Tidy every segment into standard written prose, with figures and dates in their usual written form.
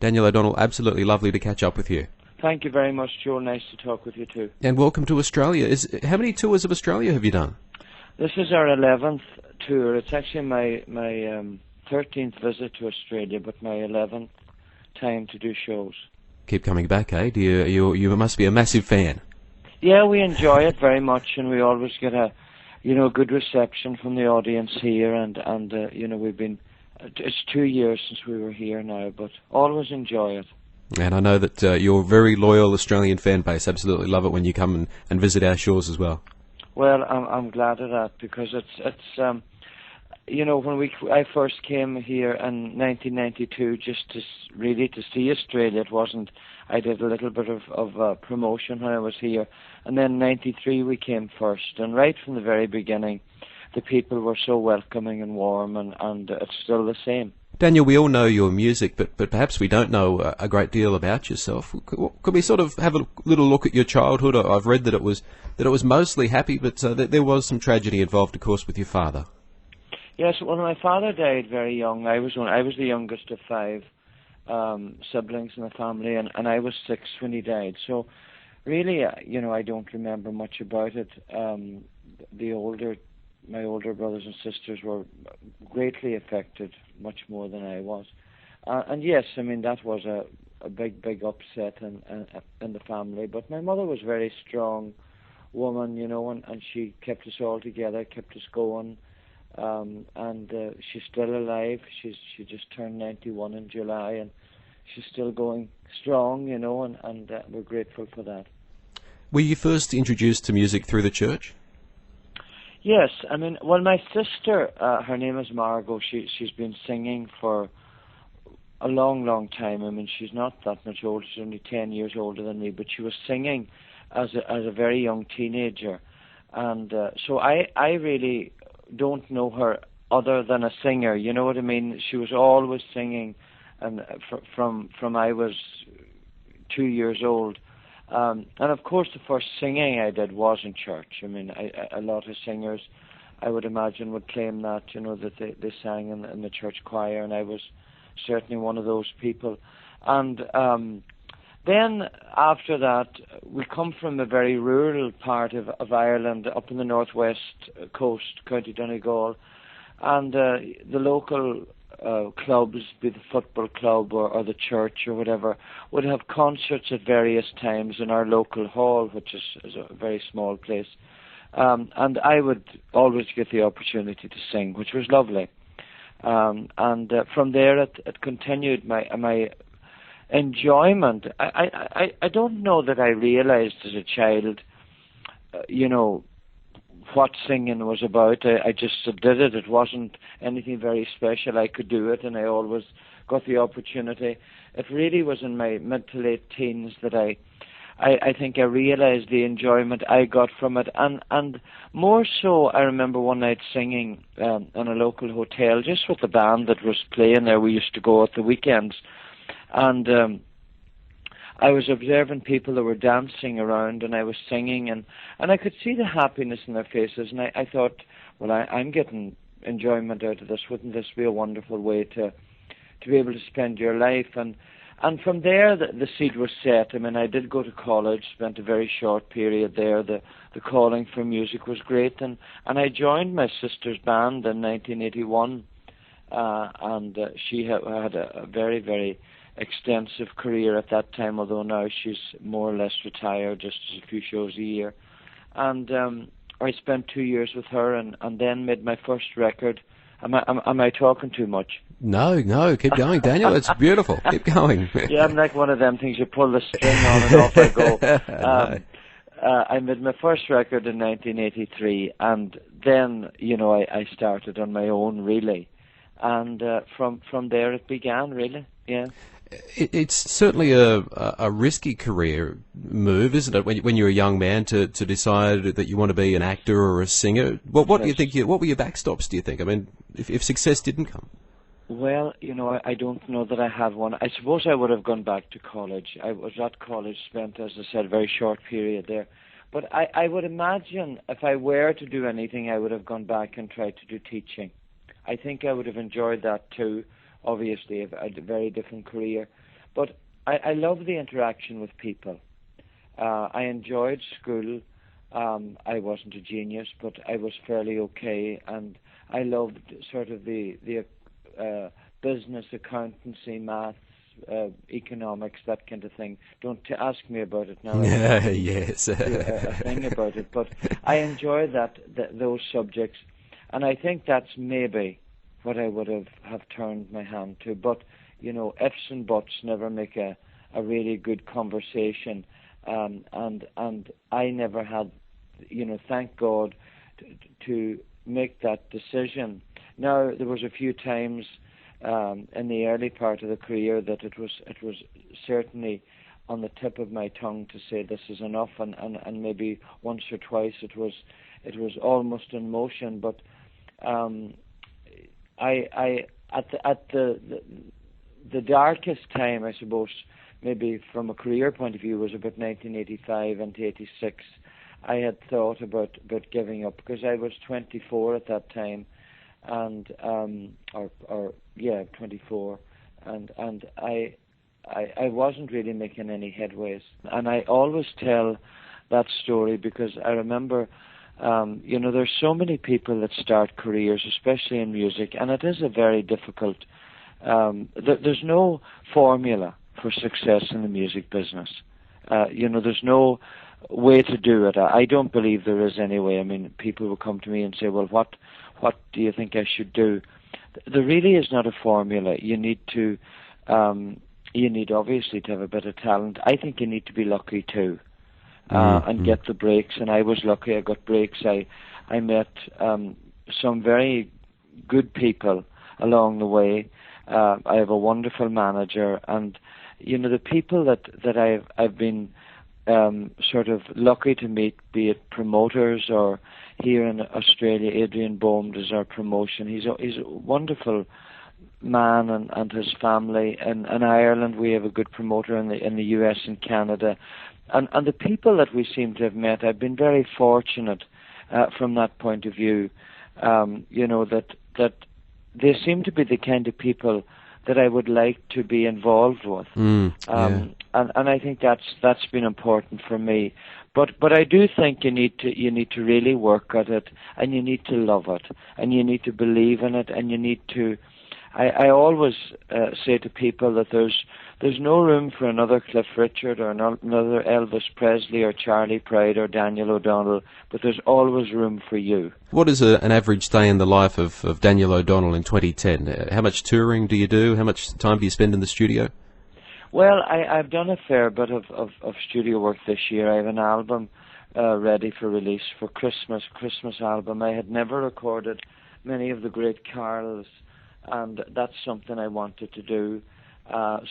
Daniel O'Donnell, absolutely lovely to catch up with you. Thank you very much, Joe. Nice to talk with you too. And welcome to Australia. How many tours of Australia have you done? This is our 11th tour. It's actually my 13th visit to Australia, but my 11th time to do shows. Keep coming back, eh? You must be a massive fan. Yeah, we enjoy it very much, and we always get a good reception from the audience here, and we've been. It's 2 years since we were here now, but always enjoy it. And I know that you're a very loyal Australian fan base. Absolutely love it when you come and visit our shores as well. Well, I'm glad of that, because it's when I first came here in 1992, just to see Australia. It wasn't. I did a little bit of promotion when I was here, and then in '93 we came first, and right from the very beginning, the people were so welcoming and warm, and it's still the same. Daniel, we all know your music, but perhaps we don't know a great deal about yourself. Could we sort of have a little look at your childhood? I've read that it was mostly happy, but that there was some tragedy involved, of course, with your father. Yes, well, my father died very young. I was the youngest of 5 siblings in the family, and I was 6 when he died. So, really, I don't remember much about it. My older brothers and sisters were greatly affected, much more than I was. And yes, I mean, that was a big upset in the family. But my mother was a very strong woman, and she kept us all together, kept us going. And she's still alive. She just turned 91 in July, and she's still going strong, and we're grateful for that. Were you first introduced to music through the church? Yes, I mean, well, my sister, her name is Margot. She's been singing for a long time. I mean, she's not that much older. She's only 10 years older than me, but she was singing as a very young teenager, and so I really don't know her other than a singer. You know what I mean? She was always singing, and from I was 2 years old. And of course, the first singing I did was in church. I mean, a lot of singers, I would imagine, would claim that, that they sang in the church choir, and I was certainly one of those people. And then after that, we come from a very rural part of Ireland, up in the northwest coast, County Donegal, and the local clubs, be the football club or the church or whatever, would have concerts at various times in our local hall, which is a very small place. And I would always get the opportunity to sing, which was lovely. And from there, it continued my enjoyment. I don't know that I realized as a child, what singing was about. I just did it. It wasn't anything very special. I could do it, and I always got the opportunity. It really was in my mid to late teens that I think I realized the enjoyment I got from it, and more so, I remember one night singing in a local hotel, just with the band that was playing there. We used to go at the weekends, and I was observing people that were dancing around, and I was singing, and I could see the happiness in their faces, and I thought, well, I'm getting enjoyment out of this. Wouldn't this be a wonderful way to be able to spend your life? And from there, the seed was set. I mean, I did go to college, spent a very short period there. The calling for music was great, and I joined my sister's band in 1981, and she had a very, very extensive career at that time, although now she's more or less retired, just a few shows a year. And I spent 2 years with her, and then made my first record. Am I talking too much? No, keep going, Daniel. It's beautiful. Keep going. Yeah, I'm like one of them things, you pull the string on and off I go. I made my first record in 1983, and then, I started on my own, really. And from there it began, really, yeah. It's certainly a risky career move, isn't it? When you're a young man to decide that you want to be an actor or a singer. What do you think? What were your backstops? Do you think? I mean, if success didn't come. Well, I don't know that I have one. I suppose I would have gone back to college. I was at college, spent, as I said, a very short period there. But I would imagine if I were to do anything, I would have gone back and tried to do teaching. I think I would have enjoyed that too. Obviously, a very different career. But I love the interaction with people. I enjoyed school. I wasn't a genius, but I was fairly okay, and I loved sort of the business, accountancy, maths, economics, that kind of thing. Don't ask me about it now. Yes. Do a thing about it, but I enjoy those subjects, and I think that's maybe what I would have turned my hand to. But ifs and buts never make a really good conversation, and I never had, thank God, to make that decision. Now, there was a few times in the early part of the career that it was certainly on the tip of my tongue to say this is enough, and maybe once or twice it was almost in motion. But I at the darkest time, I suppose, maybe from a career point of view, was about 1985 and 86. I had thought about giving up because I was 24 at that time, and 24, and I wasn't really making any headways. And I always tell that story because I remember, there's so many people that start careers, especially in music, and it is a very difficult. There's no formula for success in the music business. There's no way to do it. I don't believe there is anyway. I mean, people will come to me and say, well, what do you think I should do? There really is not a formula. You need obviously to have a bit of talent. I think you need to be lucky too, and get the breaks. And I was lucky. I got breaks. I met some very good people along the way. I have a wonderful manager, and the people that I've been sort of lucky to meet, be it promoters or here in Australia, Adrian Bohm does our promotion. He's a wonderful man, and his family. In Ireland, we have a good promoter in the US and Canada, and the people that we seem to have met, I've been very fortunate from that point of view. That they seem to be the kind of people that I would like to be involved with. And I think that's been important for me. But I do think you need to really work at it, and you need to love it, and you need to believe in it, and you need to. I always say to people that there's no room for another Cliff Richard or another Elvis Presley or Charlie Pride or Daniel O'Donnell, but there's always room for you. What is an average day in the life of Daniel O'Donnell in 2010? How much touring do you do? How much time do you spend in the studio? Well, I've done a fair bit of studio work this year. I have an album ready for release for Christmas album. I had never recorded many of the great carols, and that's something I wanted to do.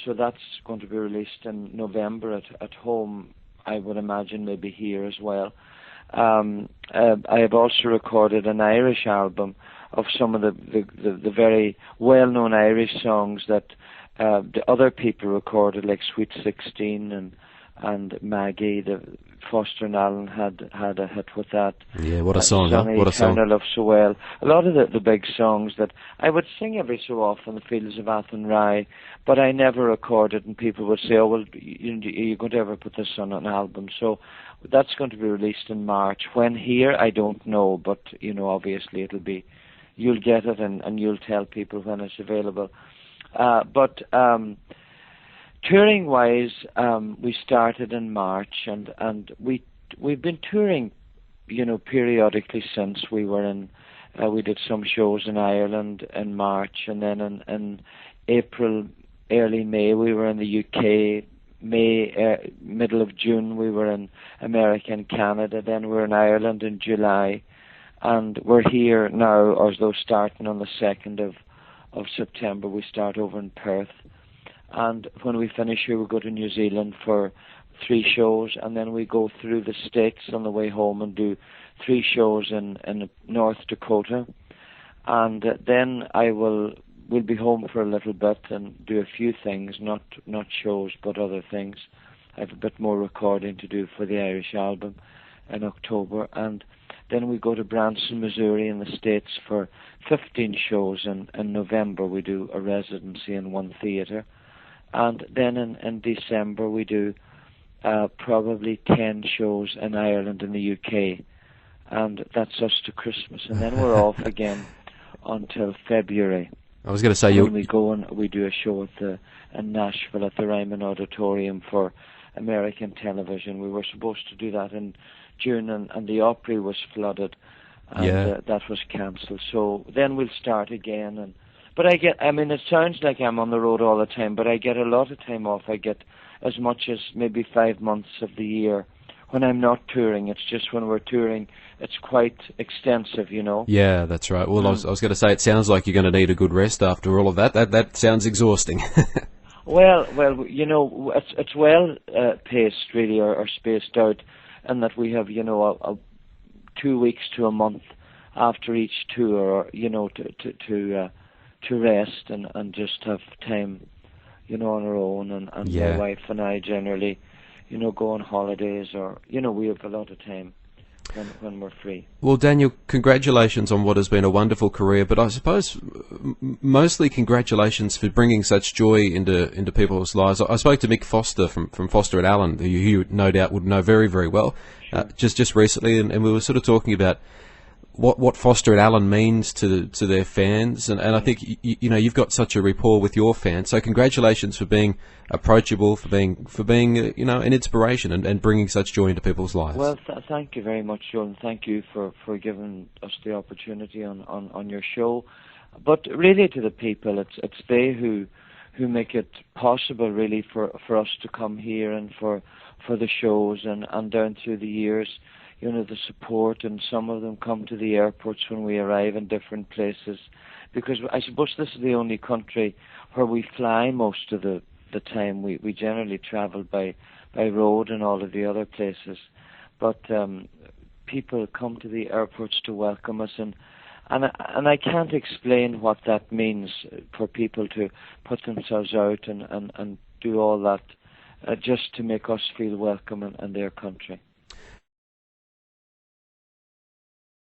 So that's going to be released in November at home, I would imagine, maybe here as well. I have also recorded an Irish album of some of the very well-known Irish songs that the other people recorded, like Sweet 16 and Maggie. Foster and Allen had a hit with that. Yeah, what a song, huh? What a song. I Love So Well. A lot of the big songs that I would sing every so often, The Fields of Athenry, but I never recorded, and people would say, oh, well, you're going to ever put this on an album? So that's going to be released in March. When here, I don't know, but, obviously you'll get it and you'll tell people when it's available. But touring-wise, we started in March, and we've been touring, periodically since. We were we did some shows in Ireland in March, and then in April, early May, we were in the UK. Middle of June, we were in America and Canada. Then we were in Ireland in July, and we're here now, as though starting on the 2nd of September. We start over in Perth. And when we finish here, we go to New Zealand for 3 shows, and then we go through the States on the way home and do 3 shows in North Dakota. And then we'll be home for a little bit and do a few things, not shows, but other things. I have a bit more recording to do for the Irish album in October. And then we go to Branson, Missouri in the States for 15 shows. In November, we do a residency in one theatre. and then in December we do probably 10 shows in Ireland and the UK, and that's us to Christmas, and then we're off again until February. I was going to say when we go and we do a show in Nashville at the Ryman Auditorium for American television. We were supposed to do that in June, and the Opry was flooded, and that was cancelled. So then we'll start again. But it sounds like I'm on the road all the time, but I get a lot of time off. I get as much as maybe 5 months of the year when I'm not touring. It's just when we're touring, it's quite extensive, you know. Yeah, that's right. Well, I was going to say, it sounds like you're going to need a good rest after all of that. That sounds exhausting. Well, you know, it's well paced, really, or spaced out, and that we have, you know, 2 weeks to a month after each tour, you know, to rest and just have time, you know, on our own. And my wife and I generally, you know, go on holidays, or, you know, we have a lot of time when we're free. Well, Daniel, congratulations on what has been a wonderful career, but I suppose mostly congratulations for bringing such joy into people's lives. I spoke to Mick Foster from Foster and Allen, who you no doubt would know very, very well, just recently, and we were sort of talking about what Foster and Allen means to their fans, and I think you know, you've got such a rapport with your fans. So congratulations for being approachable, for being you know, an inspiration and bringing such joy into people's lives. Well, thank you very much, Joel, and thank you for giving us the opportunity on your show. But really, to the people, it's they who make it possible, really, for us to come here, and for the shows, and down through the years, you know, the support, and some of them come to the airports when we arrive in different places, because I suppose this is the only country where we fly most of the time. We generally travel by road and all of the other places, but people come to the airports to welcome us, and I can't explain what that means for people to put themselves out and do all that just to make us feel welcome in their country.